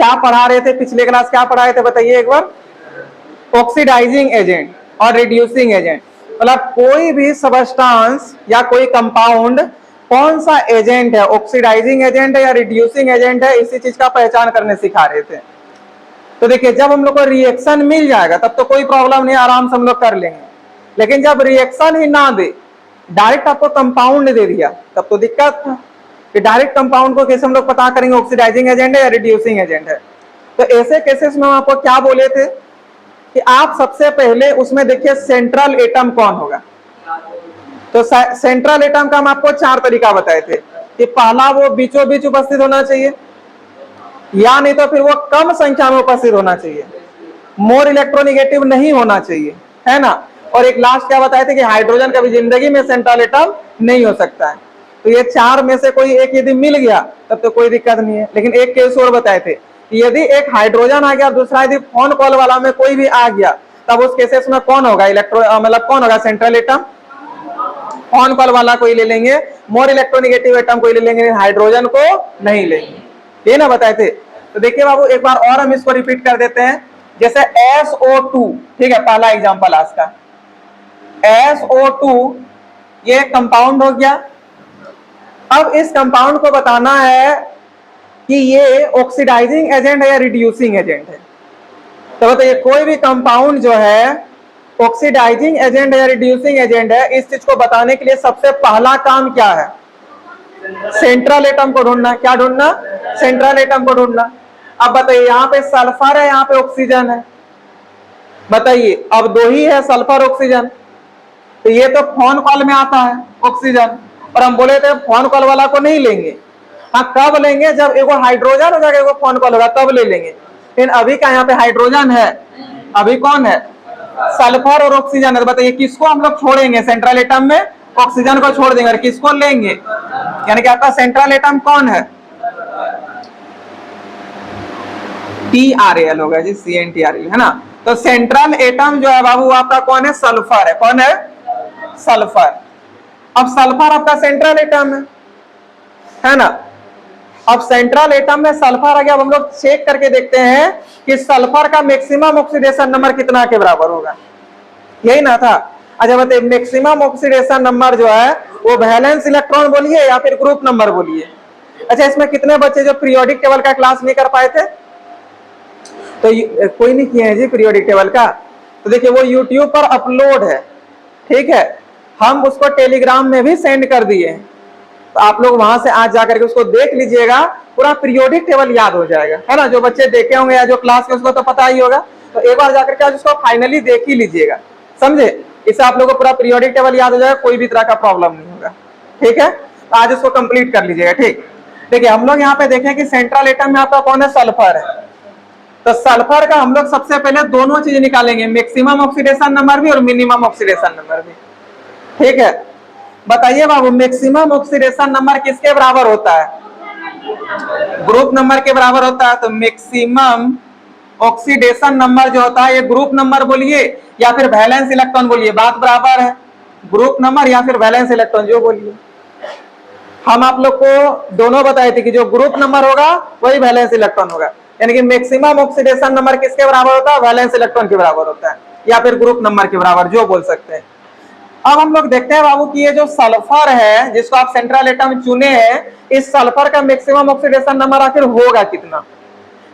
क्या पढ़ा रहे थे पिछले क्लास, क्या पढ़ाए थे बताइए एक बार? ऑक्सीडाइजिंग एजेंट और रिड्यूसिंग एजेंट। मतलब कोई भी सबस्टांस या कोई कंपाउंड कौन सा एजेंट है, ऑक्सीडाइजिंग एजेंट है या रिड्यूसिंग एजेंट है, इसी चीज का पहचान करने सिखा रहे थे। तो देखिए जब हम लोग को रिएक्शन मिल जाएगा तब तो कोई प्रॉब्लम नहीं, आराम से हम लोग कर लेंगे। लेकिन जब रिएक्शन ही ना दे, डायरेक्ट आपको कंपाउंड दे दिया, तब तो दिक्कत था कि डायरेक्ट कंपाउंड को कैसे हम लोग पता करेंगे ऑक्सीडाइजिंग एजेंट है या रिड्यूसिंग एजेंट है। तो ऐसे केसेस में हम आपको क्या बोले थे कि आप सबसे पहले उसमें देखिए सेंट्रल एटम कौन होगा। तो सेंट्रल एटम का हम आपको 4 तरीका बताए थे कि पहला वो बीचों बीच उपस्थित होना चाहिए, या नहीं तो फिर वो कम संख्या में उपस्थित होना चाहिए, मोर इलेक्ट्रोनिगेटिव नहीं होना चाहिए, है ना। और एक लास्ट क्या बताए थे कि हाइड्रोजन कभी जिंदगी में सेंट्रल एटम नहीं हो सकता है। तो ये 4 में से कोई एक यदि मिल गया तब तो कोई दिक्कत नहीं है। लेकिन एक केस और बताए थे, यदि एक हाइड्रोजन आ गया, दूसरा यदि फोन कॉल वाला में कोई भी आ गया, तब उस केसेस में कौन होगा मतलब कौन होगा सेंट्रल एटम? फोन कॉल वाला कोई ले लेंगे, मोर इलेक्ट्रोनिगेटिव एटम कोई ले लेंगे, हाइड्रोजन को नहीं लेंगे। ये ना बताए थे। तो देखिए बाबू एक बार और हम इसको रिपीट कर देते हैं। जैसे SO2, ठीक है, पहला एग्जांपल आज का SO2, ये कंपाउंड हो गया। अब इस कंपाउंड को बताना है कि ये ऑक्सीडाइजिंग एजेंट है या रिड्यूसिंग एजेंट है। तो बताइए कोई भी कंपाउंड जो है ऑक्सीडाइजिंग एजेंट है या रिड्यूसिंग एजेंट है, इस चीज को बताने के लिए सबसे पहला काम क्या है? सेंट्रल एटम को ढूंढना। क्या ढूंढना? सेंट्रल एटम को ढूंढना। अब बताइए यहाँ पे सल्फर है, यहाँ पे ऑक्सीजन है, बताइए अब 2 ही है, सल्फर ऑक्सीजन। तो ये तो फोन कॉल में आता है ऑक्सीजन, और हम बोले थे फोन कॉल वाला को नहीं लेंगे। हाँ कब लेंगे? जब एगो हाइड्रोजन हो जाएगा, एगो फोन कॉल होगा, तब ले लेंगे। लेकिन अभी का यहाँ पे हाइड्रोजन है, अभी कौन है? सल्फर और ऑक्सीजन है। तो बताइए किसको हम लोग छोड़ेंगे सेंट्रल एटम में? ऑक्सीजन को छोड़ देंगे, और किसको लेंगे? यानी कि आपका सेंट्रल एटम कौन है? TRAL होगा जी, CNTRAL, है ना। तो सेंट्रल एटम जो है बाबू आपका कौन है? सल्फर है। कौन है? सल्फर। अब सल्फर आपका सेंट्रल एटम है ना। अब सेंट्रल एटम में सल्फर आ गया। अब हम लोग चेक करके देखते हैं कि सल्फर का मैक्सिमम ऑक्सीडेशन नंबर कितना के बराबर होगा, यही ना था। अच्छा बताइए मैक्सिमम ऑक्सीडेशन नंबर जो है वो वैलेंस इलेक्ट्रॉन बोलिए या फिर ग्रुप नंबर बोलिए। अच्छा इसमें कितने बच्चे जो पीरियोडिक टेबल का क्लास नहीं कर पाए थे? तो कोई नहीं किए हैं जी पीरियोडिक टेबल का। तो देखिए वो यूट्यूब पर अपलोड है, ठीक है, हम उसको टेलीग्राम में भी सेंड कर दिए। तो आप लोग वहां से आज जाकर के उसको देख लीजिएगा, पूरा पीरियोडिक टेबल याद हो जाएगा, है ना। जो बच्चे देखे होंगे या जो क्लास के उसको तो पता ही होगा। तो एक बार जाकर के आज उसको फाइनली देख ही लीजिएगा, समझे। इससे आप लोगों को पूरा पीरियोडिक टेबल याद हो जाएगा, कोई भी तरह का प्रॉब्लम नहीं होगा, ठीक है। तो आज उसको कंप्लीट कर लीजिएगा, ठीक। देखिए हम लोग यहाँ पे देखें कि सेंट्रल एटम में आपका कौन है? सल्फर है। तो सल्फर का हम लोग सबसे पहले दोनों चीज निकालेंगे, मैक्सिमम ऑक्सीडेशन नंबर भी और मिनिमम ऑक्सीडेशन नंबर भी, ठीक है। बताइए बाबू मैक्सिमम ऑक्सीडेशन नंबर किसके बराबर होता है? ग्रुप नंबर के बराबर होता है। तो मैक्सिमम ऑक्सीडेशन नंबर जो होता है ये ग्रुप नंबर बोलिए या फिर वैलेंस इलेक्ट्रॉन बोलिए, बात बराबर है। ग्रुप नंबर या फिर वैलेंस इलेक्ट्रॉन जो बोलिए। हम आप लोग को दोनों बताए थे कि जो ग्रुप नंबर होगा वही वैलेंस इलेक्ट्रॉन होगा। यानी कि मैक्सिमम ऑक्सीडेशन नंबर किसके बराबर होता है? वैलेंस इलेक्ट्रॉन के बराबर होता है, या फिर ग्रुप नंबर के बराबर जो बोल सकते हैं। अब हम लोग देखते हैं बाबू कि ये जो सल्फर है जिसको आप सेंट्रल एटम चुने हैं, इस सल्फर का मैक्सिमम ऑक्सीडेशन नंबर आखिर होगा कितना?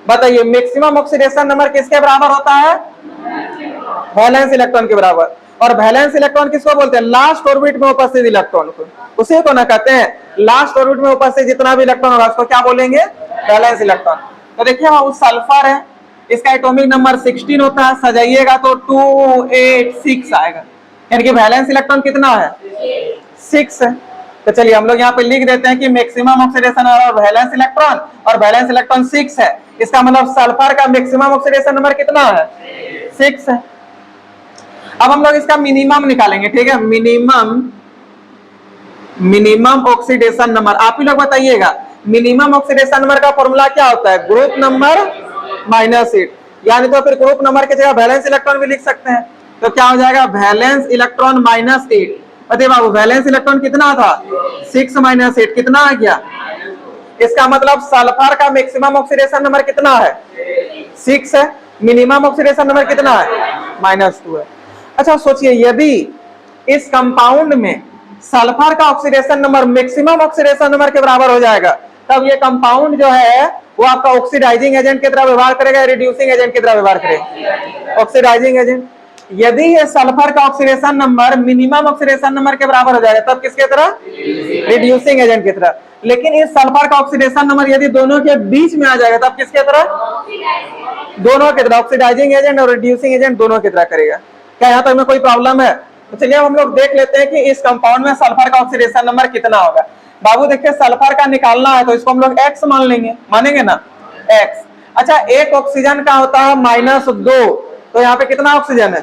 बताइए मैक्सिमम ऑक्सीडेशन नंबर किसके बराबर होता है? वैलेंस इलेक्ट्रॉन के बराबर। और वैलेंस इलेक्ट्रॉन किसको बोलते हैं? लास्ट ऑर्बिट में उपस्थित इलेक्ट्रॉन को, उसी को ना कहते हैं। लास्ट ऑर्बिट में उपस्थित जितना भी इलेक्ट्रॉन होगा उसको क्या बोलेंगे? Valence electron. तो देखिए बाबू सल्फर है, इसका एटॉमिक नंबर 16 होता है, सजाइएगा तो 286 आएगा। यानी कि वैलेंस इलेक्ट्रॉन कितना है? 6 है। तो चलिए हम लोग यहाँ पे लिख देते हैं कि मैक्सिमम ऑक्सीडेशन और वैलेंस इलेक्ट्रॉन, और वैलेंस इलेक्ट्रॉन 6 है। इसका मतलब सल्फर का मैक्सिमम ऑक्सीडेशन नंबर कितना है? 6 है। अब हम लोग इसका मिनिमम निकालेंगे, ठीक है। मिनिमम ऑक्सीडेशन नंबर आप ही लोग बताइएगा। मिनिमम ऑक्सीडेशन नंबर का फॉर्मूला क्या होता है? ग्रुप नंबर -8, यानी तो फिर ग्रुप नंबर की जगह वैलेंस इलेक्ट्रॉन भी लिख सकते हैं। तो क्या हो जाएगा? Valence electron -8। बताइए बाबू वैलेंस इलेक्ट्रॉन कितना था? 6 - 8 कितना आ गया? इसका मतलब सल्फर का मैक्सिमम ऑक्सीडेशन नंबर कितना है? 6 है। मिनिमम ऑक्सीडेशन नंबर कितना है? -2 है। अच्छा सोचिए, यदि इस कंपाउंड में सल्फर का oxidation number maximum oxidation number के बराबर हो जाएगा, तब ये कंपाउंड जो है वो आपका ऑक्सीडाइजिंग एजेंट की तरह व्यवहार करेगा, रिड्यूसिंग एजेंट की तरह व्यवहार करेगा? Oxidising agent. यदि ये सल्फर का oxidation number minimum oxidation number के बराबर हो जाएगा, तब किसके तरह? रिड्यूसिंग एजेंट की तरह। लेकिन इस सल्फर का ऑक्सीडेशन नंबर यदि दोनों के बीच में आ जाएगा, तब किसके तरह? दोनों की तरह। ऑक्सीडाइजिंग एजेंट और रिड्यूसिंग एजेंट दोनों की तरह करेगा। क्या यहाँ तक में कोई प्रॉब्लम है? तो चलिए हम लोग देख लेते हैं कि इस कंपाउंड में सल्फर का ऑक्सीडेशन नंबर कितना होगा। बाबू देखिए, सल्फर का निकालना है तो इसको हम लोग X मान लेंगे, मानेंगे ना? X। अच्छा, एक ऑक्सीजन का होता है -2, तो यहाँ पे कितना ऑक्सीजन है?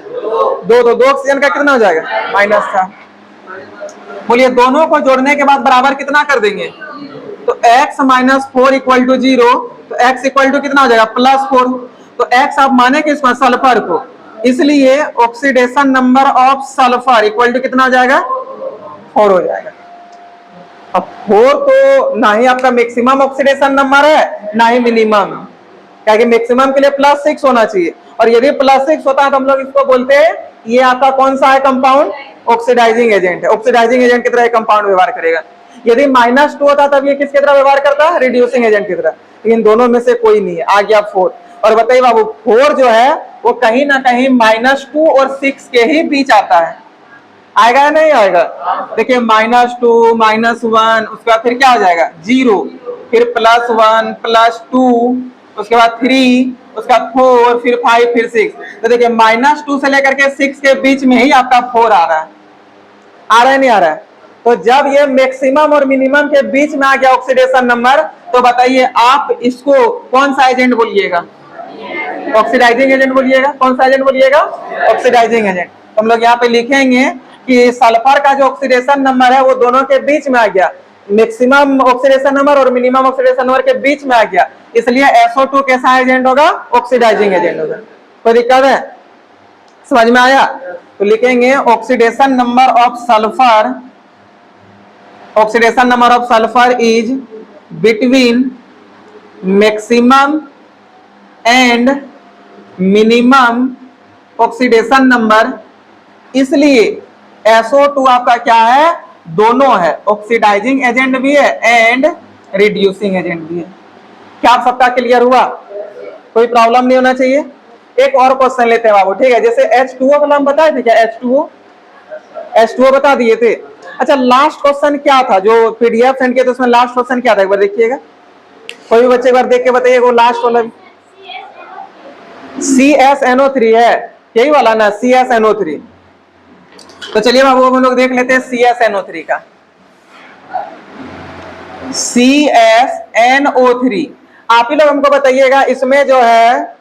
2। तो 2 ऑक्सीजन का कितना हो जाएगा? माइनस का। बोलिए, दोनों को जोड़ने के बाद बराबर कितना कर देंगे? तो x - 4 = 0, तो x = कितना हो जाएगा? +4। तो x आप माने कि इसमें सल्फर को, इसलिए oxidation number of sulphur equal to कितना हो जाएगा? 4 हो जाएगा। अब 4 तो ना ही आपका मैक्सिमम ऑक्सीडेशन नंबर है ना ही मिनिमम, क्या कि मैक्सिमम के लिए +6 होना चाहिए, और यदि +6 होता है तो हम लोग इसको बोलते हैं ये आपका कौन सा है कंपाउंड? ऑक्सीडाइजिंग एजेंट है। ऑक्सीडाइजिंग एजेंट की तरह कंपाउंड व्यवहार करेगा। यदि -2 होता तब ये किसकी तरह व्यवहार करता है? रिड्यूसिंग एजेंट की तरह। लेकिन दोनों में से कोई नहीं है, आ गया 4। और बताइए बाबू, 4 जो है वो कहीं ना कहीं -2 और 6 के ही बीच आता है, आएगा या नहीं आएगा? देखिए, -2 -1, उसके बाद फिर क्या हो जाएगा? 0, फिर +1 +2, उसके बाद 3, उसका 4, फिर 5, फिर 6। तो देखिए, -2 से लेकर के 6 के बीच में ही आपका 4 आ रहा है। आ रहा है नहीं आ रहा है? तो जब ये मैक्सिमम और मिनिमम के बीच में आ गया ऑक्सीडेशन नंबर, तो बताइए आप इसको कौन सा एजेंट बोलिएगा? ऑक्सीडाइजिंग एजेंट बोलिएगा। कौन सा एजेंट बोलिएगा? Oxidising agent. तो हम लोग यहाँ पे लिखेंगे कि सल्फर का जो ऑक्सीडेशन नंबर है वो दोनों के बीच में आ गया, मैक्सिमम ऑक्सीडेशन नंबर और मिनिमम ऑक्सीडेशन नंबर के बीच में आ गया, इसलिए SO2 कैसा एजेंट होगा? ऑक्सीडाइजिंग एजेंट होगा। कोई दिक्कत है? समझ में आया? तो लिखेंगे oxidation number of sulphur, oxidation number of sulphur is between maximum and minimum oxidation number, इसलिए SO2 आपका क्या है? दोनों है, ऑक्सीडाइजिंग एजेंट भी है एंड रिड्यूसिंग एजेंट भी है। क्या आप सबका क्लियर हुआ? कोई प्रॉब्लम नहीं होना चाहिए। एक और क्वेश्चन लेते हैं बाबू, ठीक है? जैसे H2O वाला हम बताए थे क्या? H2O बता दिए थे। अच्छा, लास्ट क्वेश्चन क्या था जो PDF सेंड किया था, उसमें लास्ट क्वेश्चन क्या था? एक बार देखिएगा, कोई भी बच्चे एक बार देख के बताइए, वो लास्ट वाला CSNO3 है, यही वाला ना? CSNO3। तो चलिए बाबू हम लोग देख लेते हैं CSNO3 का। CSNO3, आप ही लोग हमको बताइएगा, इसमें जो है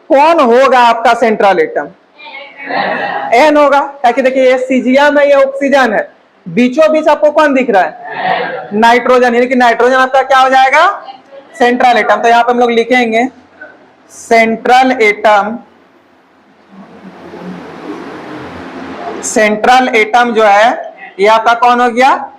कौन होगा आपका सेंट्रल एटम? N होगा, ताकि देखिए ये सीजिया में ये ऑक्सीजन है, बीचों बीच आपको कौन दिख रहा है? नाइट्रोजन, यानी कि नाइट्रोजन आपका क्या हो जाएगा? Central atom. तो यहाँ पे हम लोग लिखेंगे सेंट्रल एटम, सेंट्रल एटम जो है ये आपका कौन हो गया?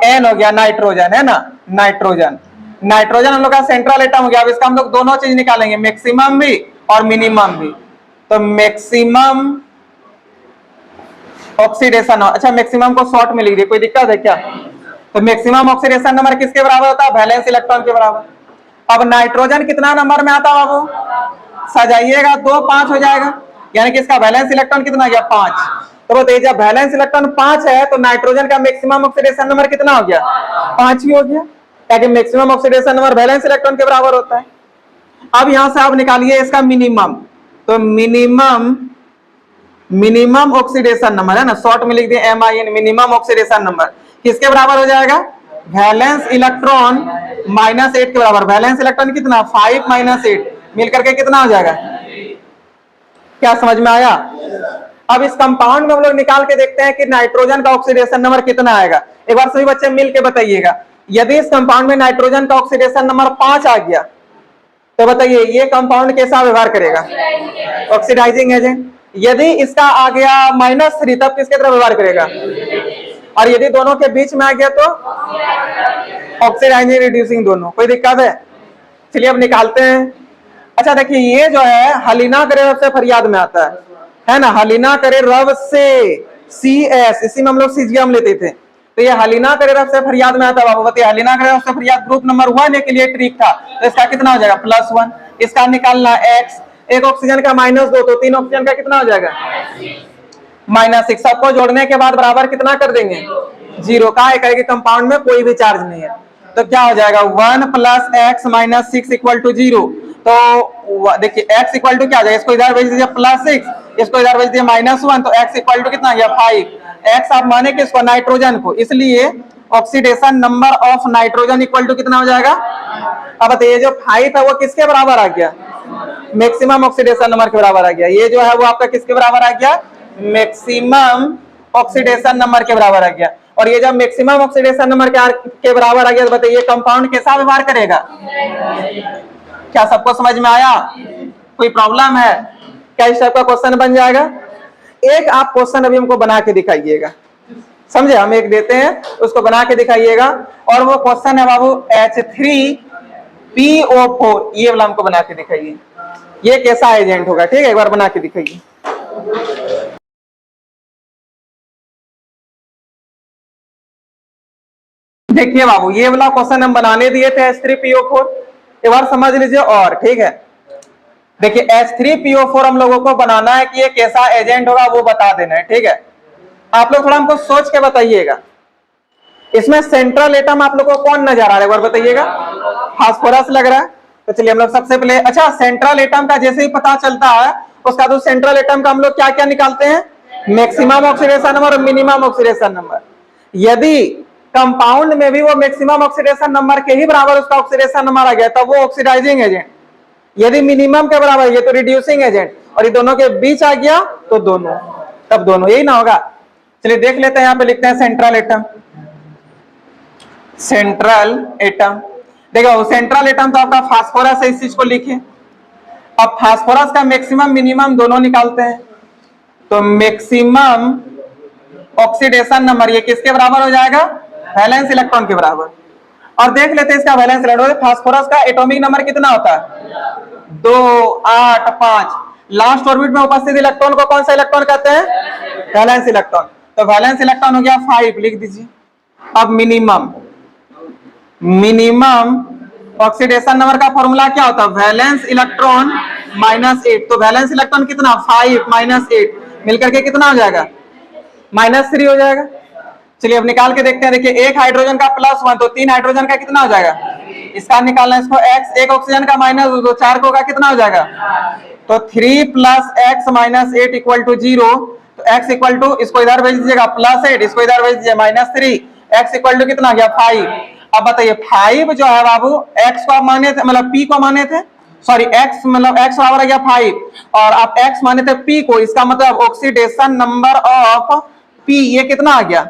N हो गया, नाइट्रोजन है ना? नाइट्रोजन, नाइट्रोजन हम लोग का सेंट्रल एटम हो गया। अब इसका हम लोग दोनों चीज निकालेंगे, मैक्सिमम भी और मिनिमम भी। तो मैक्सिमम ऑक्सीडेशन, अच्छा मैक्सिमम को शॉर्ट में लिख दिए, कोई दिक्कत है क्या? तो मैक्सिमम ऑक्सीडेशन नंबर किसके बराबर होता है? वैलेंस इलेक्ट्रॉन के बराबर। अब नाइट्रोजन कितना नंबर में आता बाबू? सजाइएगा, 2 5 हो जाएगा, यानी कि इसका वैलेंस इलेक्ट्रॉन कितना गया? 5। तो बताइए, जब वैलेंस इलेक्ट्रॉन 5 है तो नाइट्रोजन का मैक्सिमम ऑक्सीडेशन नंबर कितना हो गया? 5 ही हो गया, ताकि maximum oxidation number valence electron के बराबर होता है। अब यहां से आप निकालिए इसका मिनिमम, तो मिनिमम ऑक्सीडेशन नंबर है ना, शॉर्ट में लिख दिए MIN, मिनिमम ऑक्सीडेशन नंबर किसके बराबर हो जाएगा? वैलेंस इलेक्ट्रॉन -8 के बराबर। वैलेंस इलेक्ट्रॉन कितना? 5 - 8 मिलकर के कितना हो जाएगा? क्या समझ में आया? अब इस कंपाउंड में हम लोग निकाल के देखते हैं कि नाइट्रोजन का ऑक्सीडेशन नंबर कितना आएगा। एक बार सभी बच्चे मिल के बताइएगा, यदि इस कंपाउंड में नाइट्रोजन का ऑक्सीडेशन नंबर 5 आ गया तो बताइए ये कंपाउंड कैसा व्यवहार करेगा? Oxidising agent. यदि इसका आ गया -3 तब किसके तरह व्यवहार करेगा? और यदि दोनों के बीच में आ गया तो ऑक्सीडाइजिंग रिड्यूसिंग दोनों, कोई दिक्कत है? चलिए अब निकालते हैं। अच्छा देखिए ये जो है हलीना करे रब से फरियाद में आता है ना, हलीना करे रब से CS, इसी में हम लोग सीजियम लेते थे, तो ये हलीना करे रब से फरियाद में आता है बाबू। बताइए हलीना करे रब से फरियाद ग्रुप नंबर 1 के लिए ट्रिक था, तो इसका कितना हो जाएगा +1। इसका निकालना X, एक ऑक्सीजन का -2, तो 3 ऑक्सीजन का कितना हो जाएगा -6। सबको जोड़ने के बाद बराबर कितना कर देंगे 0 का, एक कंपाउंड में कोई भी चार्ज नहीं है, तो क्या हो जाएगा 1 + x - 6 = 0। तो देखिए x इक्वल टू क्या आ जाएगा, इसको इधर भेज दीजिए +6, इसको इधर भेज दिए -1, तो x इक्वल टू कितना आ गया 5। x आप माने किसको, नाइट्रोजन को, इसलिए oxidation number of nitrogen equal to कितना हो जाएगा। अब बताइए जो 5 है वो किसके बराबर आ गया, मैक्सिमम ऑक्सीडेशन नंबर के बराबर आ गया। ये जो है वो आपका किसके बराबर आ गया, मैक्सिमम ऑक्सीडेशन नंबर के बराबर आ गया। और ये जब मैक्सिमम ऑक्सीडेशन नंबर के बराबर आ गया, तो बताइए कंपाउंड कैसा व्यवहार करेगा। क्या सबको समझ में आया, कोई प्रॉब्लम है क्या? इस टाइप का क्वेश्चन बन जाएगा। एक आप क्वेश्चन अभी हमको बना के दिखाइएगा, समझे, हम एक देते हैं उसको बना के दिखाइएगा, और वो क्वेश्चन है बाबू H3PO4, ये वाला हमको बना के दिखाइए, ये कैसा एजेंट होगा, ठीक है, एक बार बना के दिखाइए। देखिए बाबू ये वाला क्वेश्चन हम बनाने दिए थे H3PO4, एक बार समझ लीजिए, और ठीक है देखिए H3PO4 हम लोगों को बनाना है कि ये कैसा एजेंट होगा वो बता देना है, ठीक है। आप लोग थोड़ा हमको सोच के बताइएगा, इसमें सेंट्रल एटम आप लोग को कौन नजर आ रहा है, एक बार बताइएगा। फास्फोरस लग रहा है, तो चलिए हम लोग सबसे पहले, अच्छा सेंट्रल एटम का जैसे ही पता चलता है उसका तो सेंट्रल एटम का हम लोग क्या क्या निकालते हैं, मैक्सिमम ऑक्सीडेशन नंबर और मिनिमम ऑक्सीडेशन नंबर। यदि कंपाउंड में भी वो मैक्सिमम ऑक्सीडेशन नंबर के ही बराबर उसका ऑक्सीडेशन नंबर आ गया तब वो ऑक्सीडाइजिंग एजेंट, यदि मिनिमम के बराबर ये तो रिड्यूसिंग एजेंट, और ये दोनों के बीच आ गया तो दोनों, तब दोनों, यही ना होगा। चलिए देख लेते हैं, यहाँ पे लिखते हैं सेंट्रल एटम। सेंट्रल एटम देखो, सेंट्रल एटम तो आपका फास्फोरस है, इस चीज को लिखिए। अब फास्फोरस का मैक्सिमम मिनिमम दोनों निकालते हैं, तो मैक्सिमम ऑक्सीडेशन नंबर ये किसके बराबर हो जाएगा, वैलेंस इलेक्ट्रॉन के बराबर। और देख लेते हैं इसका वैलेंस इलेक्ट्रॉन, फास्फोरस का एटॉमिक नंबर कितना होता है 2, 8, 5। लास्ट ऑर्बिट में उपस्थित इलेक्ट्रॉन को कौन सा इलेक्ट्रॉन कहते हैं, वैलेंस इलेक्ट्रॉन, तो वैलेंस इलेक्ट्रॉन हो गया 5, लिख दीजिए। अब मिनिमम ऑक्सीडेशन नंबर का फॉर्मूला क्या होता है, वैलेंस इलेक्ट्रॉन -8, तो वैलेंस इलेक्ट्रॉन कितना 5 - 8 मिलकर के कितना हो जाएगा -3 हो जाएगा। चलिए अब निकाल के देखते हैं, देखिए एक हाइड्रोजन का +1 तो 3 हाइड्रोजन का कितना हो जाएगा, इसका निकालना, इसको x, एक ऑक्सीजन का -2 तो 4 का कितना हो जाएगा, तो 3 + x - 8 = 0, तो x इक्वल टू, इसको इधर भेज दीजिएगा +8, इसको इधर भेज दीजिए -3, x इक्वल टू कितना गया 5। अब बताइए 5 जो है बाबू x को आप माने थे, मतलब p को माने थे, सॉरी x मतलब x बराबर आ गया 5, और आप x माने थे p को, इसका मतलब ऑक्सीडेशन नंबर ऑफ p ये कितना आ गया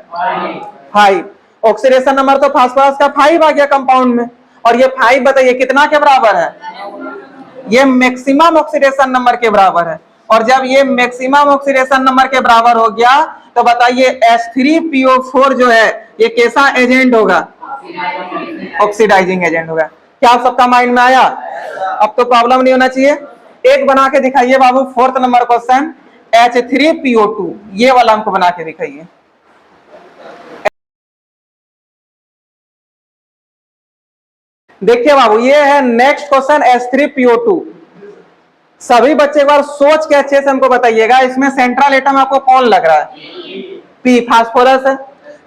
5। ऑक्सीडेशन नंबर तो फास्फोरस का 5 आ गया कंपाउंड में, और ये 5 बताइए कितना के बराबर है, ये मैक्सिमम ऑक्सीडेशन नंबर के बराबर है। और जब ये मैक्सिमम ऑक्सीडेशन नंबर के बराबर हो गया तो बताइए H3PO4 जो है ये कैसा एजेंट होगा, ऑक्सीडाइजिंग एजेंट होगा। क्या आप सबका माइंड में आया, अब तो प्रॉब्लम नहीं होना चाहिए। एक बना के दिखाइए बाबू, 4th नंबर क्वेश्चन H3PO2, ये वाला हमको बना के दिखाइए। देखिए बाबू ये है नेक्स्ट क्वेश्चन H3PO2। सभी बच्चे एक बार सोच के अच्छे से हमको बताइएगा, इसमें सेंट्रल एटम आपको कौन लग रहा है, P, फास्फोरस है,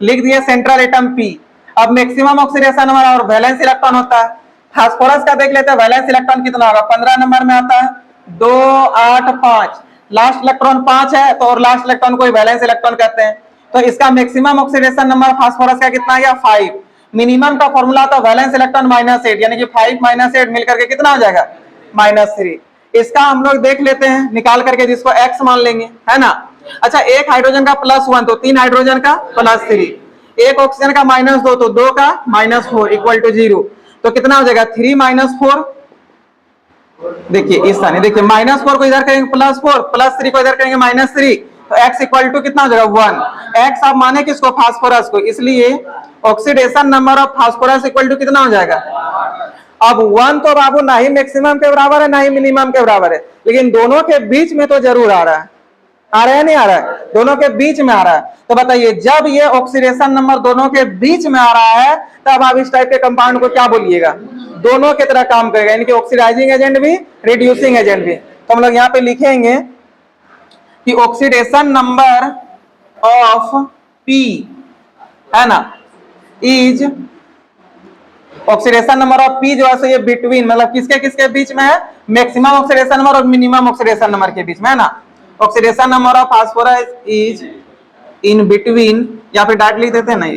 लिख दिए सेंट्रल एटम P। अब मैक्सिमम ऑक्सीडेशन नंबर और वैलेंस इलेक्ट्रॉन होता है, फास्फोरस का देख लेते हैं, वैलेंस इलेक्ट्रॉन कितना होगा, 15 नंबर में आता है, 2, 8, 5, लास्ट इलेक्ट्रॉन 5 है, तो और लास्ट इलेक्ट्रॉन को वैलेंस इलेक्ट्रॉन कहते हैं। तो इसका मैक्सिमम ऑक्सीडेशन नंबर फास्फोरस का कितना गया 5, मिनिमम का फॉर्मूला था वैलेंस इलेक्ट्रॉन -8, यानी कि 5 - 8 मिलकर के कितना हो जाएगा -3। इसका हम लोग देख लेते हैं निकाल करके, जिसको x मान लेंगे, है ना। अच्छा एक हाइड्रोजन का +1 तो 3 हाइड्रोजन का +3, एक ऑक्सीजन का -2 तो 2 का -4 = 0, तो कितना हो जाएगा 3 - 4। देखिए इस तरह, देखिए -4 को इधर करेंगे +4, +3 को इधर करेंगे -3, तो x इक्वल टू कितना हो जाएगा 1। x आप माने किसको, फास्फोरस को, इसलिए oxidation number of phosphorus equal to कितना हो जाएगा। अब 1 तो बाबू ना ही मैक्सिमम के बराबर है ना ही मिनिमम के बराबर है, लेकिन दोनों के बीच में तो जरूर आ रहा है, आ रहा है नहीं आ रहा है, दोनों के बीच में आ रहा है। तो बताइए जब ये ऑक्सीडेशन नंबर दोनों के बीच में आ रहा है तब आप इस टाइप के कंपाउंड को क्या बोलिएगा, दोनों की तरह काम करेगा, यानी कि ऑक्सीडाइजिंग एजेंट भी रिड्यूसिंग एजेंट भी। तो हम लोग यहाँ पे लिखेंगे कि ऑक्सीडेशन नंबर ऑफ P है ना is, oxidation number of P जो है सो ये बिटवीन मतलब किसके किसके बीच में है, मैक्सिमम ऑक्सीडेशन नंबर और मिनिमम ऑक्सीडेशन नंबर के बीच में है ना। Oxidation number of phosphorus is in between, या फिर डायरेक्ट लिख देते हैं ना,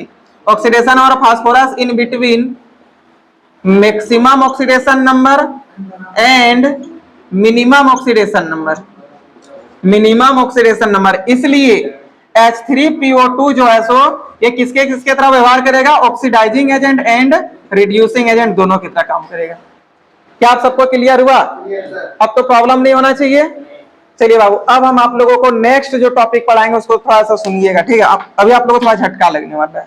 oxidation number of phosphorus in between maximum oxidation number and minimum oxidation number, minimum oxidation number. इसलिए H3PO2 जो है सो ये किसके किसके तरह व्यवहार करेगा, oxidising agent and reducing agent दोनों की तरह काम करेगा। क्या आप सबको क्लियर हुआ? अब तो प्रॉब्लम नहीं होना चाहिए। चलिए बाबू अब हम आप लोगों को नेक्स्ट जो टॉपिक पढ़ाएंगे उसको थोड़ा सा सुनिएगा, ठीक है। अभी आप लोगों को थोड़ा झटका लगने वाला है,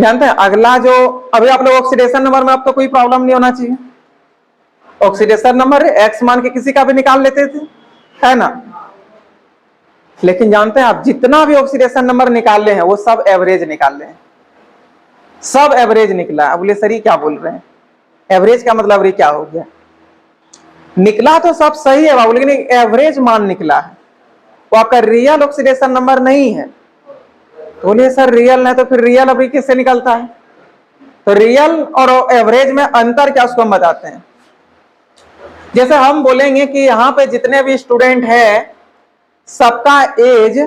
जानते हैं अगला जो अभी आप लोग ऑक्सीडेशन नंबर में आपको कोई प्रॉब्लम नहीं होना चाहिए। ऑक्सीडेशन नंबर एक्स मान के किसी का भी निकाल लेते थे, है ना, लेकिन जानते हैं आप जितना भी ऑक्सीडेशन नंबर निकाले हैं वो सब एवरेज निकाल हैं, सब एवरेज निकला। अब बोले सर ये क्या बोल रहे हैं, एवरेज का मतलब ये क्या हो गया, निकला तो सब सही है बाबू, लेकिन एवरेज मान निकला है, वो आपका रियल ऑक्सीडेशन नंबर नहीं है। तो बोलिए सर रियल नहीं, तो फिर रियल अभी किससे निकलता है, तो रियल और एवरेज में अंतर क्या उसको हम बताते हैं। जैसे हम बोलेंगे कि यहाँ पे जितने भी स्टूडेंट हैं सबका एज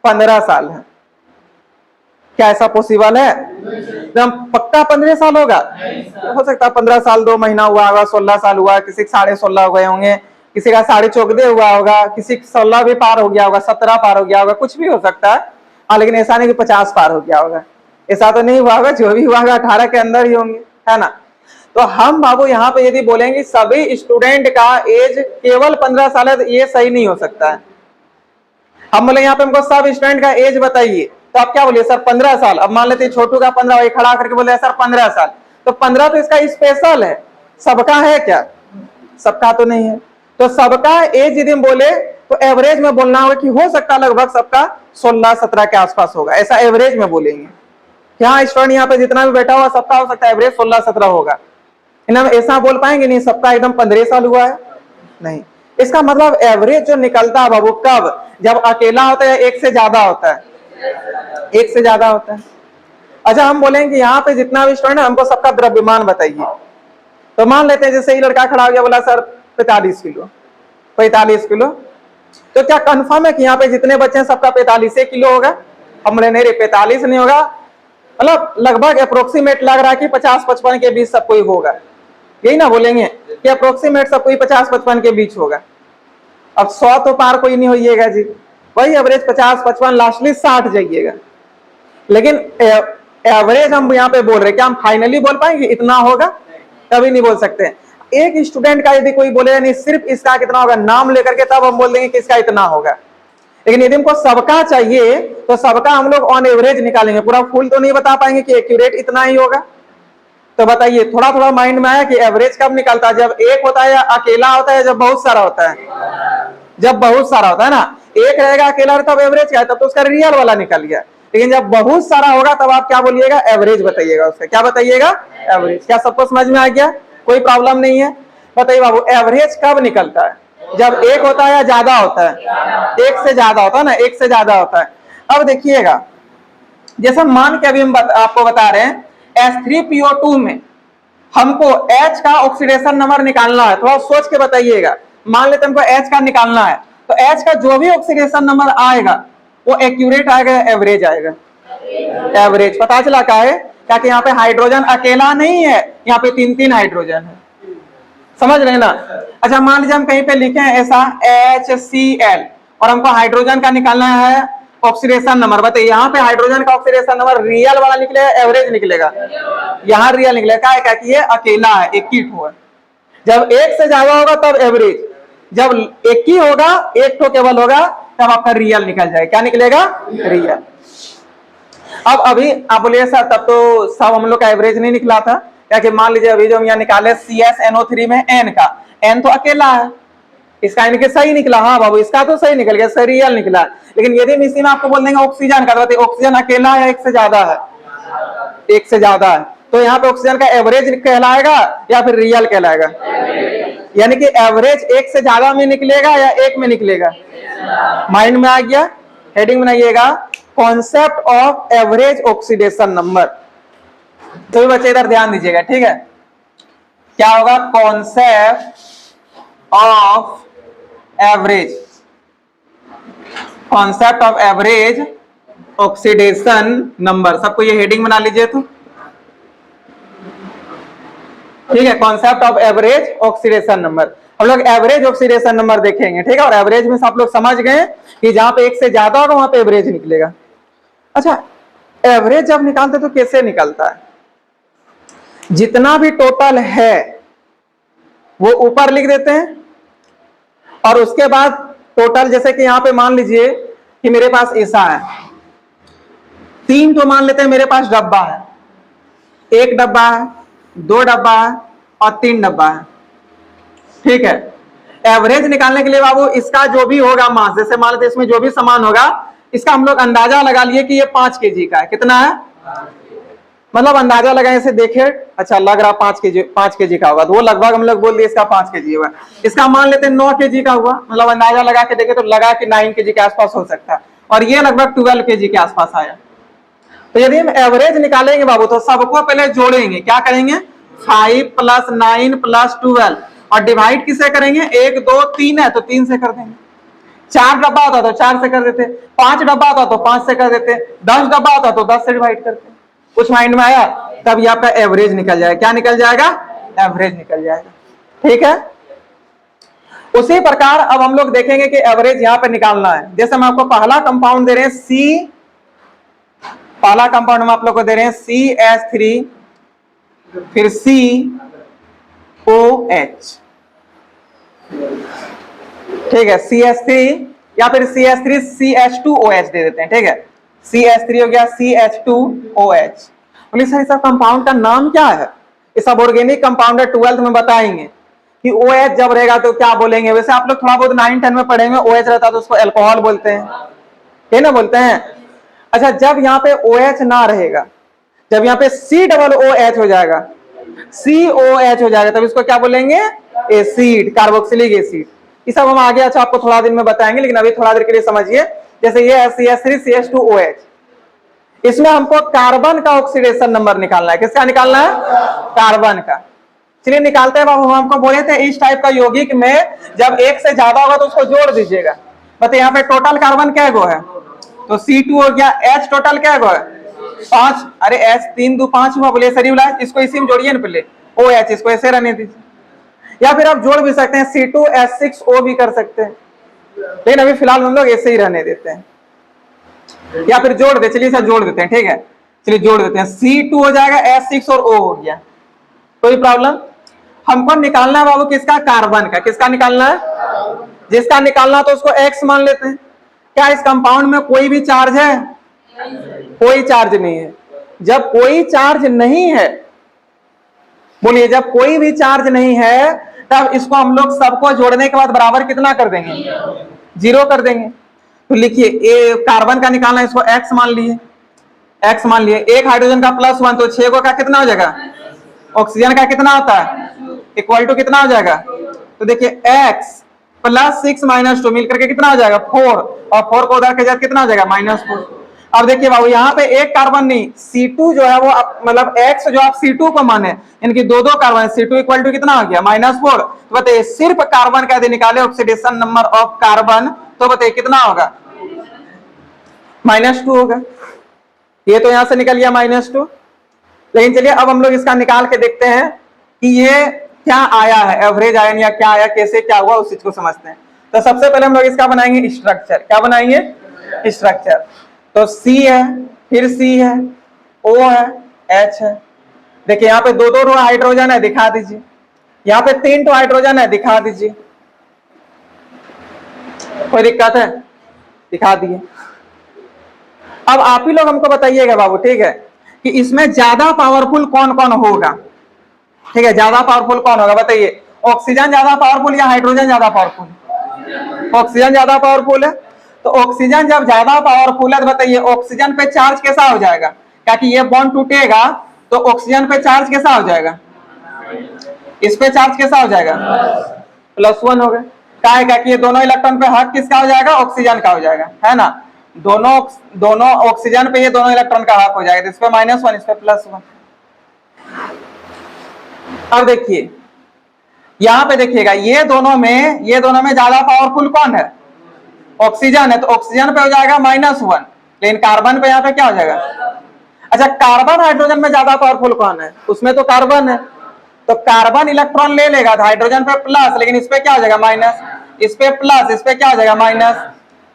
15 साल है, क्या ऐसा पॉसिबल है? एकदम पक्का 15 साल होगा? हो सकता है 15 साल 2 महीना हुआ होगा, 16 साल हुआ, किसी का 16.5 हो गए होंगे, किसी का 14.5 हुआ होगा, किसी का 16 भी पार हो गया होगा, 17 पार हो गया होगा, कुछ भी हो सकता है। हाँ लेकिन ऐसा नहीं कि 50 पार हो गया होगा, ऐसा तो नहीं हुआ होगा, जो भी हुआ होगा 18 के अंदर ही होंगे, है ना। तो हम बाबू यहाँ पे यदि बोलेंगे सभी स्टूडेंट का एज केवल 15 साल है तो ये सही नहीं हो सकता है। हम बोले यहाँ पे हमको सब स्टूडेंट का एज बताइए, तो आप क्या बोलिए सर 15 साल। अब मान लेते छोटू का 15, वही खड़ा करके बोले सर 15 साल, तो 15 तो इसका स्पेशल है, सबका है क्या? सबका तो नहीं है। तो सबका एज यदि हम बोले तो एवरेज में बोलना होगा कि हो सकता लगभग सबका 16-17 के आसपास होगा, ऐसा एवरेज में बोलेंगे। यहाँ स्टूडेंट यहाँ पे जितना भी बैठा हुआ सबका हो सकता है एवरेज 16-17 होगा, हम ऐसा बोल पाएंगे नहीं सबका एकदम 15 साल हुआ है, नहीं। इसका मतलब एवरेज जो निकलता है बाबू कब, जब अकेला होता है, एक से ज्यादा होता है, एक से ज्यादा होता है। अच्छा हम बोलेंगे कि यहाँ पे जितना भी स्टूडेंट है हमको सबका द्रव्यमान बताइए, तो मान लेते हैं जैसे ही लड़का खड़ा हो गया बोला सर 45 किलो, 45 किलो, तो क्या कंफर्म है कि यहाँ पे जितने बच्चे हैं सबका 45 किलो होगा? हम बोले नहीं रे 45 नहीं होगा, मतलब लगभग अप्रोक्सीमेट लग रहा है कि 50-55 के बीच सब कोई होगा, यही ना बोलेंगे कि अप्रोक्सीमेट सब कोई 50-55 के बीच होगा। अब 100 तो पार कोई नहीं होइएगा जी, वही एवरेज 50-55 लास्टली 60 जाइएगा। लेकिन एवरेज हम यहाँ पे बोल रहे हैं, क्या हम फाइनली बोल पाएंगे इतना होगा? कभी नहीं बोल सकते। एक स्टूडेंट का यदि कोई बोलेगा नहीं सिर्फ इसका कितना होगा, नाम लेकर के तब हम बोल देंगे कि इसका इतना होगा। लेकिन यदि हमको सबका चाहिए तो सबका हम लोग ऑन एवरेज निकालेंगे, पूरा फुल तो नहीं बता पाएंगे कि एक्यूरेट इतना ही होगा। तो बताइए थोड़ा थोड़ा माइंड में आया कि एवरेज कब निकलता है, जब एक होता है या अकेला होता है, जब बहुत सारा होता है? जब बहुत सारा होता है ना, एक रहेगा अकेला तब एवरेज क्या है, तब तो उसका रियल वाला निकल गया। लेकिन जब बहुत सारा होगा तब आप क्या बोलिएगा, एवरेज बताइएगा उसका। क्या बताइएगा? एवरेज। क्या सबको समझ में आ गया? कोई प्रॉब्लम नहीं है? बताइए बाबू एवरेज कब निकलता है, जब एक होता है या ज्यादा होता है? एक से ज्यादा होता है ना, एक से ज्यादा होता है। अब देखिएगा जैसे मान के अभी हम आपको बता रहे हैं H3PO2 में हमको H का ऑक्सीडेशन नंबर निकालना है, थोड़ा सोच के बताइएगा। मान लेते हमको H का निकालना है, तो H का जो भी ऑक्सीडेशन नंबर आएगा वो एक्यूरेट आएगा, एवरेज आएगा? एवरेज। पता चला क्या है, क्या कि यहाँ पे हाइड्रोजन अकेला नहीं है, यहाँ पे 3-3 हाइड्रोजन है, समझ रहे ना। अच्छा मान लीजिए हम कहीं पे लिखे हैं ऐसा HCl और हमको हाइड्रोजन का निकालना है ऑक्सीडेशन नंबर, बताइए यहाँ पे हाइड्रोजन का ऑक्सीडेशन नंबर रियल वाला निकलेगा, एवरेज निकलेगा? यहाँ रियल निकलेगा। क्या है कि ये अकेला है, एक ही ठो है। जब एक से ज्यादा होगा तब एवरेज, जब एक ही होगा, एक तो केवल होगा, तब आपका रियल निकल जाएगा। क्या निकलेगा? रियल। अब अभी आप बोलिए सर तब तो सब हम लोग का एवरेज नहीं निकला था क्या? कि मान लीजिए अभी जो हम यहाँ निकाले CsNO3 में n का, n तो अकेला है, इसका इनके सही निकला। हाँ बाबू, इसका तो सही निकल गया, सही रियल निकला। लेकिन यदि हम इसी में आपको बोल देंगे ऑक्सीजन का, तो ऑक्सीजन अकेला है, एक से ज्यादा है? एक से ज्यादा है। तो यहाँ पे ऑक्सीजन का एवरेज कहलाएगा या फिर रियल कहलाएगा? यानी कि एवरेज एक से ज्यादा में निकलेगा या एक में निकलेगा? माइंड में आ गया? हेडिंग बनाइएगा, concept of average oxidation number. तो बच्चे इधर ध्यान दीजिएगा, ठीक है? क्या होगा? Concept of average, concept of average oxidation number. सबको ये हेडिंग बना लीजिए तो, ठीक है? Concept of average oxidation number. हम लोग एवरेज ऑक्सीडेशन नंबर देखेंगे, ठीक है? और एवरेज में आप लोग समझ गए कि जहां पे एक से ज्यादा होगा वहां पे एवरेज निकलेगा। अच्छा, एवरेज जब निकालते तो कैसे निकलता है? जितना भी टोटल है वो ऊपर लिख देते हैं, और उसके बाद टोटल, जैसे कि यहां पे मान लीजिए कि मेरे पास ऐसा है, 3 तो मान लेते हैं मेरे पास डब्बा है, 1 डब्बा है, 2 डब्बा है और 3 डब्बा है, ठीक है? एवरेज निकालने के लिए बाबू इसका जो भी होगा मास, जैसे मान लेते इसमें जो भी सामान होगा, इसका हम लोग अंदाजा लगा लिए कि ये 5 kg का है। कितना है? मतलब अंदाजा लगाए से देखे, अच्छा लग रहा 5 kg का होगा, तो वो लगभग हम लोग बोल दिए इसका 5 kg हुआ। इसका मान लेते हैं 9 kg का हुआ, मतलब अंदाजा लगा के देखे तो लगा कि 9 kg के आसपास हो सकता है, और ये लगभग 12 kg के आसपास आया। तो यदि हम एवरेज निकालेंगे बाबू तो सबको पहले जोड़ेंगे। क्या करेंगे? 5 + 9 + 12, और डिवाइड किससे करेंगे? 1 2 3 है तो 3 से कर देंगे। 4 डब्बा होता तो 4 से कर देते, 5 डब्बा होता तो 5 से कर देते, 10 डब्बा होता तो 10 से डिवाइड करते। कुछ माइंड में आया? तब ये आपका एवरेज निकल जाएगा। क्या निकल जाएगा? एवरेज निकल जाएगा, ठीक है? उसी प्रकार अब हम लोग देखेंगे कि एवरेज यहां पर निकालना है। जैसे हम आपको पहला कंपाउंड दे रहे हैं सी, पहला कंपाउंड हम आप लोग को दे रहे हैं CH3, फिर COH, ठीक है? CH3 या फिर CH3 CH2OH दे देते हैं, ठीक है? CH3 हो गया CH2OH। बोलिए सर सब कंपाउंड का नाम क्या है? ये सब ऑर्गेनिक कंपाउंड है, 12th में बताएंगे कि OH जब रहेगा तो क्या बोलेंगे। वैसे आप लोग थोड़ा बहुत 9 10 में पढ़ेंगे, OH रहता तो उसको अल्कोहल बोलते हैं, है ना? बोलते हैं। अच्छा, जब यहाँ पे OH ना रहेगा, जब यहाँ पे COOH हो जाएगा, COH हो जाएगा, तब इसको क्या बोलेंगे? Acid, carboxylic acid. ये सब हम आगे अच्छा आपको थोड़ा दिन में बताएंगे, लेकिन अभी थोड़ा देर के लिए समझिए। जैसे ये है CH3 CH2OH, इसमें हमको कार्बन का ऑक्सीडेशन नंबर निकालना है। किसका निकालना है? कार्बन का। चलिए निकालते हैं बाबू। हम आपको बोले थे इस टाइप का यौगिक में जब एक से ज्यादा होगा तो उसको जोड़ दीजिएगा। बताइए यहाँ पे टोटल कार्बन क्या गो है? तो C2 हो गया। H टोटल क्या गो है? 5। अरे H 3 2 5 हुआ। बोले सर इसको इसी में जोड़िए ना पहले, OH इसको ऐसे रहने दीजिए, या फिर आप जोड़ भी सकते हैं C2H6O भी कर सकते हैं, लेकिन अभी फिलहाल हम लोग ऐसे ही रहने देते हैं। या फिर जोड़ दे, चलिए सर जोड़ देते हैं, ठीक है? चलिए जोड़ देते हैं। C2 हो जाएगा, H6 और O हो गया। कोई प्रॉब्लम? हमको निकालना है बाबू किसका? कार्बन का। किसका निकालना है? जिसका निकालना तो उसको X मान लेते हैं। क्या इस कंपाउंड में कोई भी चार्ज है? कोई चार्ज नहीं है। जब कोई चार्ज नहीं है, बोलिए जब कोई भी चार्ज नहीं है, तब इसको हम लोग सबको जोड़ने के बाद बराबर कितना कर देंगे? 0 कर देंगे। तो लिखिए ए कार्बन का निकालना, इसको X मान लिए, X मान लिए। एक हाइड्रोजन का +1 तो 6 का कितना हो जाएगा? ऑक्सीजन का कितना होता है? इक्वल टू कितना हो जाएगा? तो देखिए X + 6 - 2 मिलकर के कितना हो जाएगा? 4, और 4 को उधर के जाए कितना हो जाएगा? -4। अब देखिए बाबू यहाँ पे एक कार्बन नहीं, C2 जो है वो मतलब X जो आप C2 को माने, इनकी 2 कार्बन, C2 इक्वल टू कितना हो गया? -4। तो बताइए सिर्फ कार्बन का यदि निकाले ऑक्सीडेशन नंबर ऑफ कार्बन, तो बताइए कितना होगा? -2 होगा। ये तो यहां से निकल गया -2। लेकिन चलिए अब हम लोग इसका निकाल के देखते हैं कि ये क्या आया है, एवरेज आया या क्या आया, कैसे क्या हुआ, उस चीज को समझते हैं। तो सबसे पहले हम लोग इसका बनाएंगे स्ट्रक्चर। क्या बनाएंगे? स्ट्रक्चर। तो C है, फिर C है, O है, H है। देखिए यहाँ पे 2 हाइड्रोजन है, दिखा दीजिए। यहाँ पे 3 हाइड्रोजन है, दिखा दीजिए। कोई दिक्कत है? दिखा दिए। अब आप ही लोग हमको बताइएगा बाबू, ठीक है, कि इसमें ज्यादा पावरफुल कौन कौन होगा? ठीक है, ज्यादा पावरफुल कौन होगा बताइए? ऑक्सीजन ज्यादा पावरफुल या हाइड्रोजन ज्यादा पावरफुल? ऑक्सीजन ज्यादा पावरफुल है। तो ऑक्सीजन जब ज्यादा पावरफुल है तो बताइए ऑक्सीजन पे चार्ज कैसा हो जाएगा? क्या कि ये बॉन्ड टूटेगा तो ऑक्सीजन पे चार्ज कैसा हो जाएगा? इस पे चार्ज कैसा हो जाएगा? +1 हो गया। क्या है? क्या कि ये दोनों इलेक्ट्रॉन पे हक किसका हो जाएगा? ऑक्सीजन का हो जाएगा, है ना? दोनों ऑक्सीजन पे ये दोनों इलेक्ट्रॉन का हक हो जाएगा। इस पे -1, इस पे +1। अब देखिए यहां पे देखिएगा, ये दोनों में ज्यादा पावरफुल कौन है? ऑक्सीजन है। तो ऑक्सीजन पे हो जाएगा -1, लेकिन कार्बन पे यहाँ पे क्या हो जाएगा? अच्छा, कार्बन हाइड्रोजन में ज्यादा पावरफुल कौन है? उसमें तो कार्बन है, तो कार्बन इलेक्ट्रॉन ले लेगा हाइड्रोजन पे प्लस, लेकिन इस पे क्या हो जाएगा? माइनस। इस पे प्लस, इस पे क्या हो जाएगा? माइनस।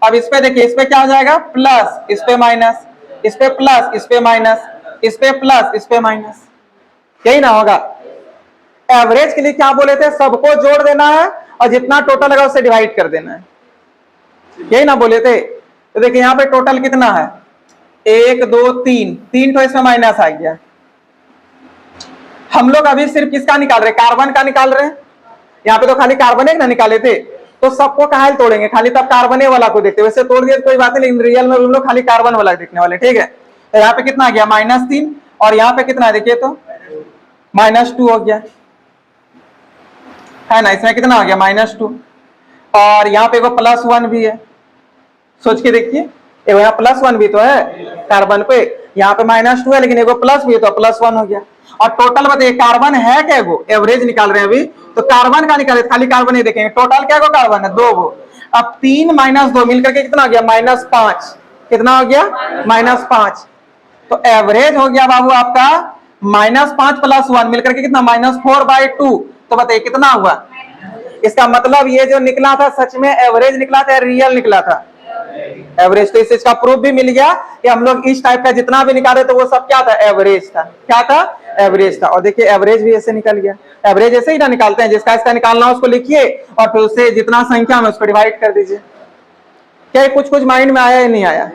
अब इस पे देखिए, इस पे क्या हो जाएगा? प्लस, इस पे माइनस, इस पे प्लस, इस पे माइनस, इस पे प्लस, इस पे माइनस। यही ना होगा? एवरेज के लिए क्या बोले थे? सबको जोड़ देना है और जितना टोटल है उससे डिवाइड कर देना है, यही ना बोले थे? तो देखिए यहाँ पे टोटल कितना है? 1 2 3 तो इसमें माइनस आ गया। हम लोग अभी सिर्फ किसका निकाल रहे? कार्बन का निकाल रहे हैं। यहाँ पे तो खाली कार्बन एक ना निकाले थे, तो सबको कहा तोड़ेंगे? खाली तब कार्बन वाला को देखते, वैसे तोड़ दिए कोई बात नहीं, लेकिन रियल में हम लोग खाली कार्बन वाला देखने वाले, ठीक है? तो यहाँ पे कितना आ गया? -3, और यहाँ पे कितना देखिए तो -2 हो गया, है ना? इसमें कितना हो गया? -2, और यहाँ पे वो +1 भी है। सोच के देखिए, यहाँ +1 भी तो है कार्बन पे, यहाँ पे -2 है, लेकिन एगो प्लस भी है तो +1 हो गया। और टोटल बताइए कार्बन है क्या गो? एवरेज निकाल रहे हैं अभी, तो कार्बन का निकाले, खाली कार्बन ही देखेंगे। टोटल क्या गो कार्बन है? 2 गो। अब 3 - 2 मिलकर के कितना हो गया? -5। कितना हो गया? -5। तो एवरेज हो गया बाबू आपका -5 + 1 मिलकर के कितना? -4/2। तो बताइए कितना हुआ? इसका मतलब ये जो निकला था सच में एवरेज निकला था, रियल निकला था? एवरेज। तो इसका प्रूफ भी मिल गया कि हम लोग इस टाइप का जितना भी निकाले तो वो सब क्या था? एवरेज था। क्या था? एवरेज था। और देखिए एवरेज भी ऐसे निकल गया। एवरेज ऐसे ही ना निकालते हैं, जिसका इसका निकालना हो उसको लिखिए और फिर उससे जितना संख्या में उसको डिवाइड कर दीजिए। क्या कुछ माइंड में आया या नहीं आया?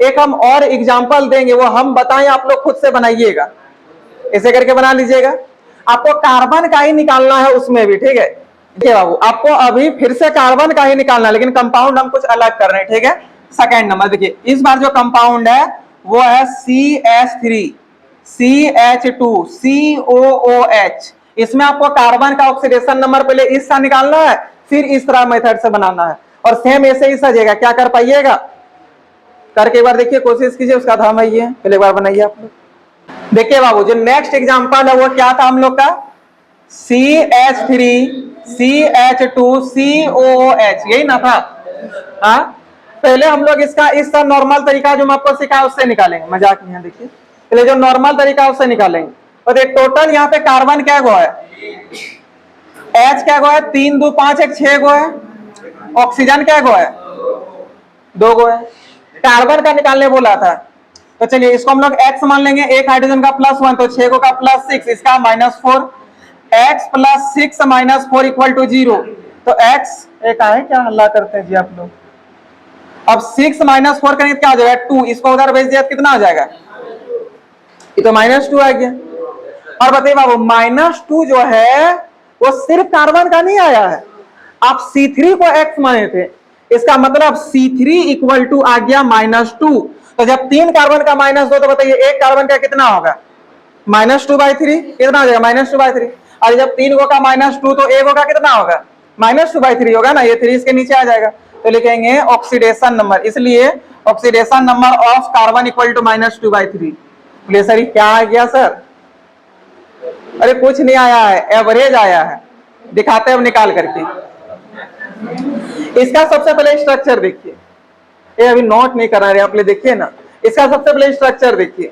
एक हम और एग्जाम्पल देंगे, वो हम बताएं, आप लोग खुद से बनाइएगा, ऐसे करके बना लीजिएगा। आपको कार्बन का ही निकालना है उसमें भी, ठीक है? देखिए बाबू, आपको अभी फिर से कार्बन का ही निकालना है, लेकिन कंपाउंड हम कुछ अलग कर रहे हैं, ठीक है? सेकेंड नंबर देखिए, इस बार जो कंपाउंड है वो है CH3 CH2 COOH। इसमें आपको कार्बन का ऑक्सीडेशन नंबर पहले इसका निकालना है, फिर इस तरह मेथड से बनाना है, और सेम ऐसे ही सजेगा। क्या कर पाइएगा? करके एक बार देखिए, कोशिश कीजिए, उसका धाम है ये, पहले एक बार बनाइए आप लोग। देखिए बाबू, जो नेक्स्ट एग्जांपल है वो क्या था हम लोग का? CH3 CH2 COOH, यही ना था? हाँ, पहले हम लोग इसका नॉर्मल तरीका जो मैं आपको सिखाया उससे निकालेंगे, मजाक नहीं है। देखिए पहले जो नॉर्मल तरीका उससे निकालेंगे। और देख टोटल यहाँ पे कार्बन क्या गो है? H क्या गो है? 3 2 5 1 6 गो है। ऑक्सीजन क्या गो है? 2 गो है। कार्बन का निकालने बोला था, तो चलिए इसको हम लोग x मान लेंगे। एक हाइड्रोजन का +1, तो 6 को का +6, इसका -4। x + 6 - 4 = 0। तो x एक है, क्या हल्ला करते हैं जी आप लोग? अब 6 - 4 करेंगे क्या हो जाएगा? 2। इसको उधर भेज दिया कितना हो जाएगा? ये तो -2 आ गया। और बताइए बाबू, -2 जो है वो सिर्फ कार्बन का नहीं आया है, आप C3 को x माने थे, इसका मतलब C3 = आ गया -2। तो जब 3 कार्बन का -2, तो बताइए एक कार्बन का कितना होगा? -2/3। कितना हो जाएगा? -2/3। और जब 3 गो का -2, तो एक गो का कितना होगा? -2/3 होगा ना? ये 3 इसके नीचे आ जाएगा, तो लिखेंगे ऑक्सीडेशन नंबर। इसलिए ऑक्सीडेशन नंबर ऑफ कार्बन = -2/3। बोले सर क्या आ गया सर? अरे कुछ नहीं आया है, एवरेज आया है। दिखाते हैं हम निकाल करके। इसका सबसे पहले स्ट्रक्चर देखिए, ये अभी नोट नहीं करा रहे आप, देखिए ना। इसका सबसे पहले स्ट्रक्चर देखिए।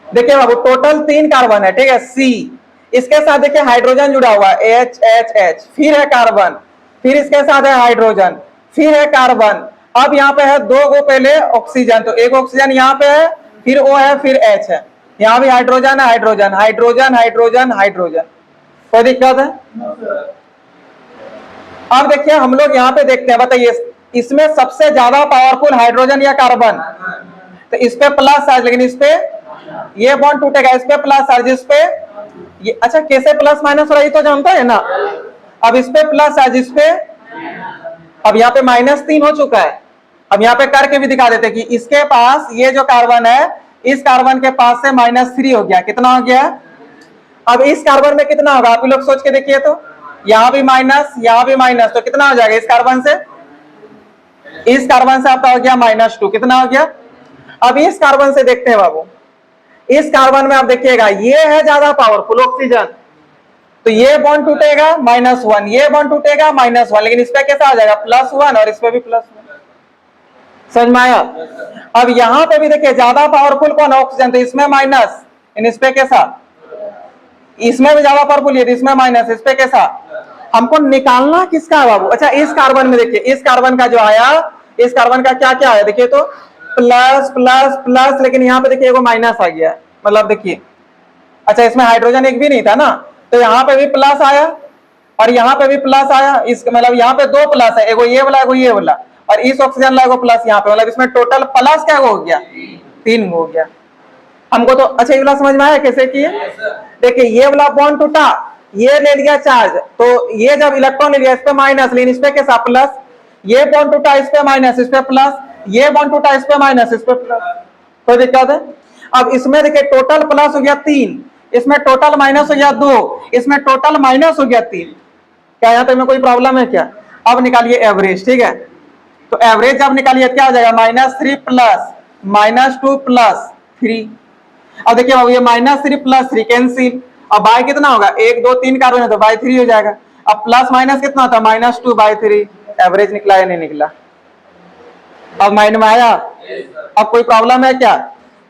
देखिए बाबू, टोटल 3 कार्बन है, ठीक है? C, इसके साथ देखिए हाइड्रोजन जुड़ा हुआ है, H, फिर है कार्बन, फिर इसके साथ है हाइड्रोजन, फिर है कार्बन। अब यहाँ पे है 2 गो पहले ऑक्सीजन, तो एक ऑक्सीजन यहाँ पे है, फिर O है, फिर H है। यहाँ भी हाइड्रोजन है, हाइड्रोजन हाइड्रोजन हाइड्रोजन हाइड्रोजन। कोई दिक्कत है? अब देखिए हम लोग यहाँ पे देखते हैं, बताइए इसमें सबसे ज्यादा पावरफुल हाइड्रोजन या कार्बन, तो इस पे प्लस चार्ज, लेकिन इस पे ये बॉन्ड टूटेगा, इस पे प्लस चार्ज, इस पे ये, अच्छा कैसे प्लस माइनस हो रहा है तो जानता है ना। अब इस पे प्लस चार्ज, इस पे, अब यहाँ पे -3 हो चुका है। अब यहाँ पे करके भी दिखा देते कि इसके पास ये जो कार्बन है, इस कार्बन के पास से -3 हो गया, कितना हो गया। अब इस कार्बन में कितना होगा आप लोग सोच के देखिए, तो यहाँ भी माइनस, यहाँ भी माइनस, तो कितना हो जाएगा इस कार्बन से, इस कार्बन से आपका हो गया -2, कितना हो गया। अब इस कार्बन से देखते हैं बाबू, इस कार्बन में आप देखिएगा ये है ज्यादा पावरफुल ऑक्सीजन, तो ये बॉन्ड टूटेगा -1, ये बॉन्ड टूटेगा -1, लेकिन इस पे कैसा आ जाएगा +1 और इस पे भी +1, समझ में आया। अब यहां पे भी देखिए ज्यादा पावरफुल कौन है, ऑक्सीजन, तो इसमें माइनस, इस पे कैसा, इसमें भी ज्यादा पावरफुल है, इसमें माइनस, इस पे कैसा। हमको निकालना किसका है बाबू, अच्छा इस कार्बन में देखिए, इस कार्बन का जो आया, इस कार्बन का क्या क्या आया देखिए, तो प्लस प्लस प्लस, लेकिन यहाँ पे देखिए एगो माइनस आ गया, मतलब देखिए, अच्छा इसमें हाइड्रोजन एक भी नहीं था ना, तो यहाँ पे भी प्लस आया और यहाँ पे भी प्लस आया, इस मतलब यहाँ पे 2 प्लस है, एगो ये वाला एगो ये वाला, और इस ऑक्सीजन ला एगो प्लस यहाँ पे, मतलब इसमें टोटल प्लस क्या हो गया, 3 हो गया। हमको तो अच्छा ये वाला समझ में आया कैसे किए, देखिए ये वाला बॉन्ड टूटा, ये ले लिया चार्ज, तो ये जब इलेक्ट्रॉन ले लिया इस पे माइनस, लेकिन इस पे कैसा प्लस, ये बॉन्ड टूटा इस पे माइनस, इस पे प्लस, ये बॉन्ड टूटा इस पे माइनस, इस पे प्लस, कोई दिक्कत है। अब इसमें देखिए टोटल प्लस हो गया 3, इसमें टोटल माइनस हो गया 2, इसमें टोटल माइनस हो गया 3, क्या यहाँ तक में कोई प्रॉब्लम है क्या। अब निकालिए एवरेज, ठीक है, तो एवरेज जब निकालिए क्या हो जाएगा, -3 प्लस -2 प्लस 3। अब देखिए बाबू ये -3 + 3 कैंसिल, अब बाय कितना होगा, 1 2 3 कार्बन है तो बाय 3 हो जाएगा। अब प्लस माइनस कितना था, -2/3, एवरेज निकला या नहीं निकला, अब माइंड में आया। अब कोई प्रॉब्लम है क्या,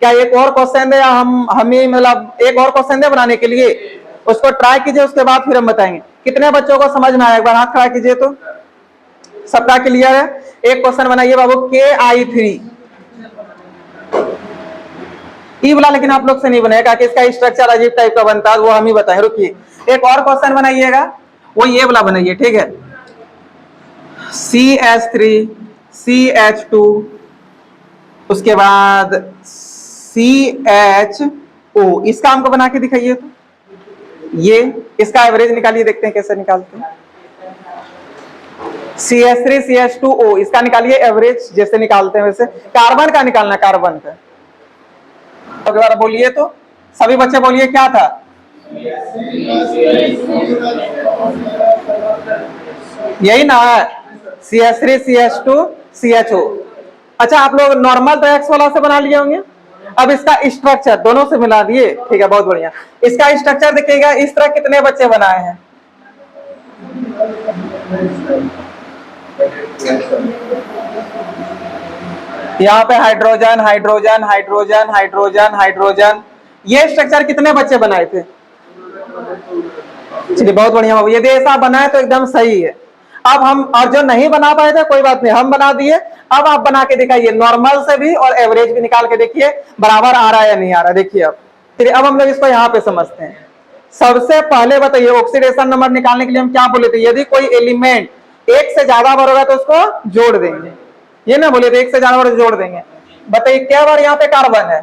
क्या एक और क्वेश्चन दे या हमें मतलब एक और क्वेश्चन दे बनाने के लिए, उसको ट्राई कीजिए, उसके बाद फिर हम बताएंगे। कितने बच्चों को समझ में आया, एक बार हाथ खड़ा कीजिए, तो सबका क्लियर है। एक क्वेश्चन बनाइए बाबू, Ki3 ई वाला, लेकिन आप लोग से नहीं बनेगा कि इसका स्ट्रक्चर अजीब टाइप का बनता है, वो हम ही बताएं। रुकिए एक और क्वेश्चन बनाइएगा, वो ये वाला बनाइए, ठीक है। CH3 CH2 उसके बाद CHO, इसका हमको बना के दिखाइए, तो ये इसका एवरेज निकालिए, देखते हैं कैसे निकालते हैं। CH3 CH2O, इसका निकालिए एवरेज, जैसे निकालते हैं वैसे। कार्बन का निकालना, कार्बन का अगला बोलिए, तो सभी बच्चे बोलिए क्या था, यही ना है, CH3 CH2 CHO। अच्छा आप लोग नॉर्मल तो एक्स वाला से बना लिए होंगे, अब इसका स्ट्रक्चर दोनों से मिला दिए, ठीक है, बहुत बढ़िया। इसका स्ट्रक्चर देखिएगा, इस तरह कितने बच्चे बनाए हैं, यहाँ पे hydrogen hydrogen hydrogen hydrogen hydrogen, ये स्ट्रक्चर कितने बच्चे बनाए थे, चलिए बहुत बढ़िया बाबू, यदि ऐसा बनाए तो एकदम सही है। अब हम, और जो नहीं बना पाए थे कोई बात नहीं, हम बना दिए, अब आप बना के दिखाइए, नॉर्मल से भी और एवरेज भी निकाल के देखिए बराबर आ रहा है या नहीं आ रहा, देखिए। अब चलिए अब हम लोग इसको यहाँ पे समझते हैं। सबसे पहले बताइए ऑक्सीडेशन नंबर निकालने के लिए हम क्या बोले थे, यदि कोई एलिमेंट 1 से ज्यादा बार होगा तो उसको जोड़ देंगे, ये ना बोले थे 1 से ज्यादा बार जोड़ देंगे। बताइए क्या बार यहाँ पे कार्बन है,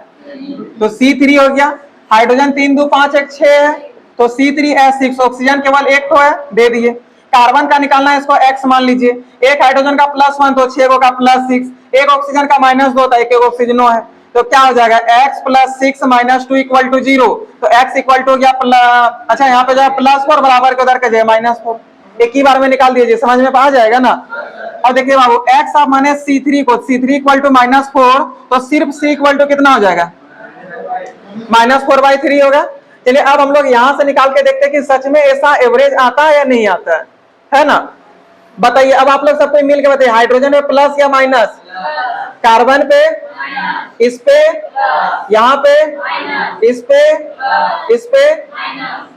तो C3 हो गया, हाइड्रोजन 3 2 5 1 6 है, तो C3H6, ऑक्सीजन केवल 1 तो है, दे दिए। कार्बन का निकालना है, इसको X मान लीजिए, एक हाइड्रोजन का +1 तो 6 का +6, एक ऑक्सीजन का -2 था, एक ऑक्सीजनो है, तो क्या हो जाएगा X + 6 - 2 = 0, तो X = हो गया अच्छा यहाँ पे जो है +4 बराबर के उधर का जो है -4, एक ही बार में निकाल दीजिए, समझ में आ जाएगा ना। और देखिए बाबू X आप माने C3 को, C3 = -4, तो सिर्फ C = कितना हो जाएगा, -4/3 होगा। चलिए अब हम लोग यहां से निकाल के देखते हैं कि सच में ऐसा एवरेज आता है या नहीं आता है ना। बताइए अब आप लोग सबको मिल के बताइए, हाइड्रोजन पे प्लस या माइनस, कार्बन पे, इस पे, यहाँ पे, इस पे, इस पे,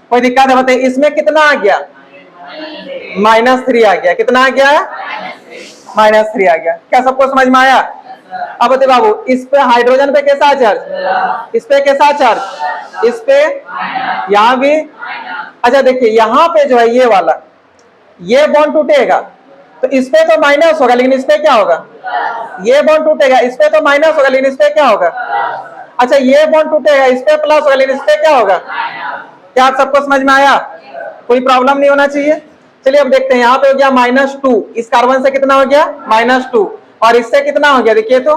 कोई दिक्कत है बताइए, इसमें कितना आ गया, -3 आ गया, कितना आ गया, -3 आ गया। क्या सबको समझ में आया। अब बताइए बाबू इस पे हाइड्रोजन पे कैसा चार्ज, इस पे कैसा चार्ज, इस पे, यहाँ भी। अच्छा देखिए यहाँ पे जो है ये वाला, ये बॉन्ड टूटेगा, तो इस पे तो माइनस होगा, लेकिन इस पे क्या होगा, ये बॉन्ड टूटेगा, इस पे तो माइनस होगा, लेकिन इस पे क्या होगा, अच्छा ये बॉन्ड टूटेगा, इस पे प्लस होगा, लेकिन इस पे क्या होगा। क्या आप सबको समझ में आया, कोई प्रॉब्लम नहीं होना चाहिए। चलिए अब देखते हैं, यहाँ पे हो गया -2, इस कार्बन से कितना हो गया -2, और इससे कितना हो गया, देखिए तो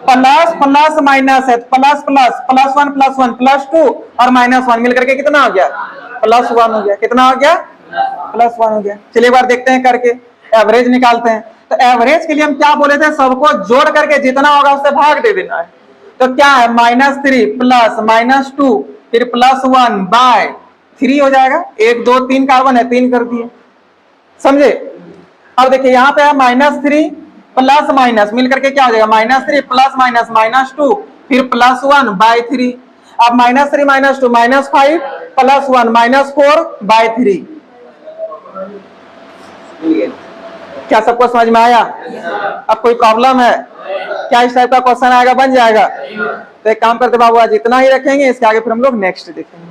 प्लस प्लस माइनस है, प्लस प्लस +1 +1 +2 और -1 मिलकर के कितना हो गया, +1 हो गया। कितना हो गया, +1 हो गया। चलिए एक बार देखते हैं करके, एवरेज निकालते हैं। तो एवरेज के लिए हम क्या बोले थे, सबको जोड़ करके जितना होगा उससे भाग दे देना है। तो क्या है, -3 प्लस -2 फिर +1 बाय 3 हो जाएगा। 1 2 3 कार्बन है, 3 कर दिए, समझे। अब देखिए यहाँ पे है -3 प्लस माइनस मिलकर के क्या हो जाएगा, -3 प्लस माइनस -2 फिर +1 बाय 3। अब -3 -2 -5 +1 -4 बाय 3। क्या सबको समझ में आया। अब कोई प्रॉब्लम है क्या, इस टाइप का क्वेश्चन आएगा, बन जाएगा। तो एक काम करते बाबू, आज इतना ही रखेंगे, इसके आगे फिर हम लोग नेक्स्ट देखेंगे।